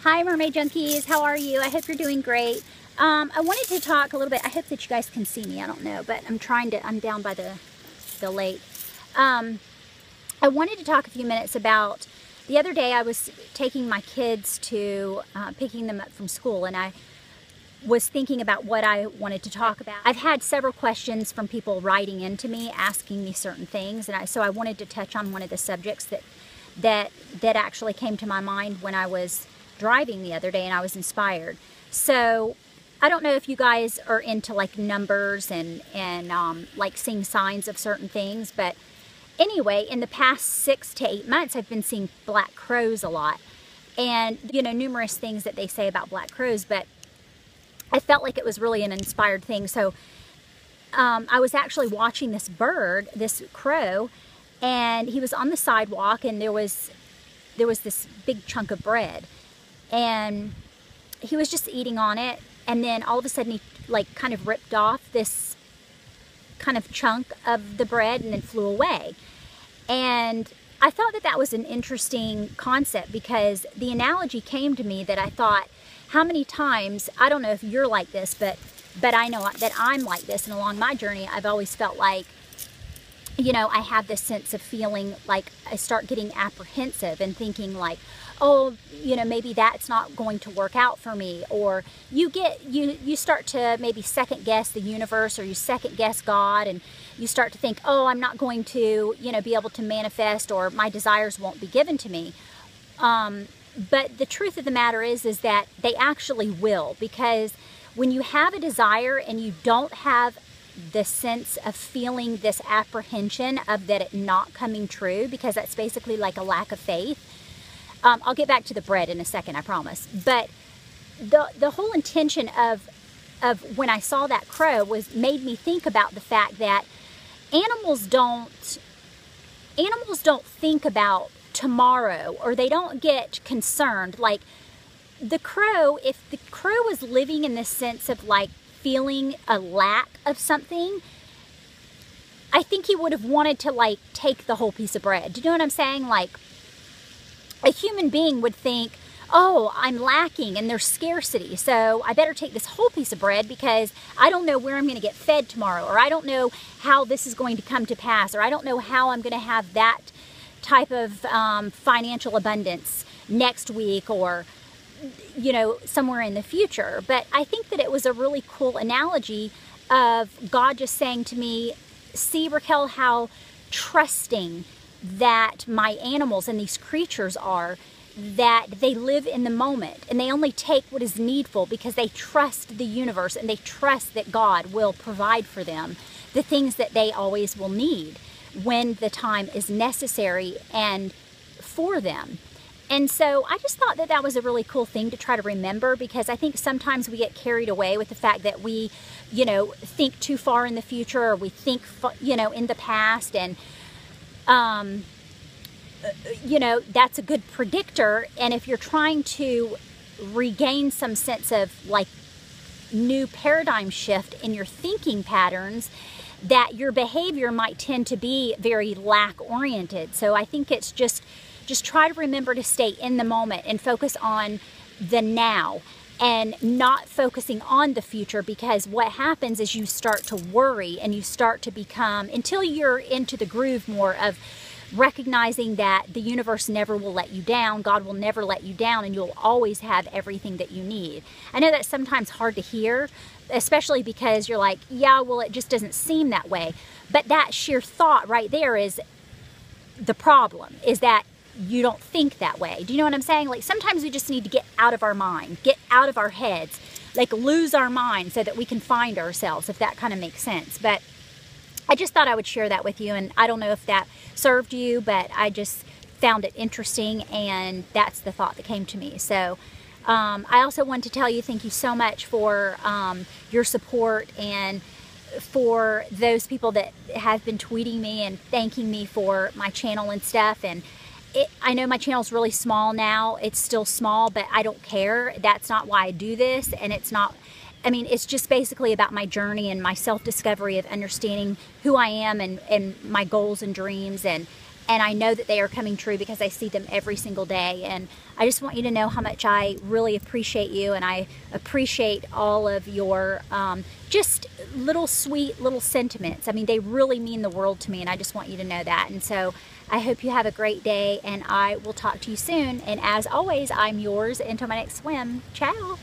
Hi Mermaid Junkies, how are you? I hope you're doing great. I wanted to talk a little bit. I hope that you guys can see me. I don't know, but I'm down by the lake. I wanted to talk a few minutes about the other day. I was taking my kids to picking them up from school, and I was thinking about what I wanted to talk about. I've had several questions from people writing into me asking me certain things, and so I wanted to touch on one of the subjects that actually came to my mind when I was driving the other day, and I was inspired. So I don't know if you guys are into like numbers and like seeing signs of certain things, but anyway, in the past 6 to 8 months, I've been seeing black crows a lot, and you know, numerous things that they say about black crows, but I felt like it was really an inspired thing. So I was actually watching this bird, this crow, and he was on the sidewalk, and there was this big chunk of bread, and he was just eating on it, and then all of a sudden he like kind of ripped off this kind of chunk of the bread and then flew away. And I thought that that was an interesting concept, because the analogy came to me that I thought, how many times, I don't know if you're like this, but I know that I'm like this, and along my journey I've always felt like, you know, I have this sense of feeling like I start getting apprehensive and thinking like, oh, you know, maybe that's not going to work out for me. Or you start to maybe second guess the universe, or you second guess God, and you start to think, oh, I'm not going to, you know, be able to manifest, or my desires won't be given to me. But the truth of the matter is that they actually will, because when you have a desire and you don't have the sense of feeling this apprehension of that it not coming true, because that's basically like a lack of faith. I'll get back to the bread in a second, I promise. But the whole intention of when I saw that crow made me think about the fact that animals don't think about tomorrow, or they don't get concerned. Like the crow, if the crow was living in the sense of like feeling a lack of something, I think he would have wanted to like take the whole piece of bread. Do you know what I'm saying? Like a human being would think, oh, I'm lacking and there's scarcity, so I better take this whole piece of bread because I don't know where I'm going to get fed tomorrow, or I don't know how this is going to come to pass, or I don't know how I'm going to have that type of financial abundance next week, or you know, somewhere in the future. But I think that it was a really cool analogy of God just saying to me, see, Raquel, how trusting that my animals and these creatures are, that they live in the moment and they only take what is needful because they trust the universe and they trust that God will provide for them the things that they always will need when the time is necessary and for them. And so I just thought that that was a really cool thing to try to remember, because I think sometimes we get carried away with the fact that we, you know, think too far in the future, or we think, you know, in the past, and you know, that's a good predictor. And if you're trying to regain some sense of like new paradigm shift in your thinking patterns, that your behavior might tend to be very lack oriented. So I think it's just try to remember to stay in the moment and focus on the now and not focusing on the future, because what happens is you start to worry and you start to become, until you're into the groove more of recognizing that the universe never will let you down, God will never let you down, and you'll always have everything that you need. I know that's sometimes hard to hear, especially because you're like, yeah, well, it just doesn't seem that way. But that sheer thought right there is the problem, is that you don't think that way. Do you know what I'm saying? Like sometimes we just need to get out of our mind, get out of our heads, like lose our mind so that we can find ourselves, if that kind of makes sense. But I just thought I would share that with you, and I don't know if that served you, but I just found it interesting, and that's the thought that came to me. So I also want to tell you thank you so much for your support, and for those people that have been tweeting me and thanking me for my channel and stuff. And I know my channel is really small now. It's still small, but I don't care. That's not why I do this, and it's not, I mean, it's just basically about my journey and my self-discovery of understanding who I am and my goals and dreams, and And I know that they are coming true because I see them every single day. And I just want you to know how much I really appreciate you, and I appreciate all of your just little sweet little sentiments. I mean, they really mean the world to me, and I just want you to know that. And so I hope you have a great day, and I will talk to you soon. And as always, I'm yours until my next swim. Ciao.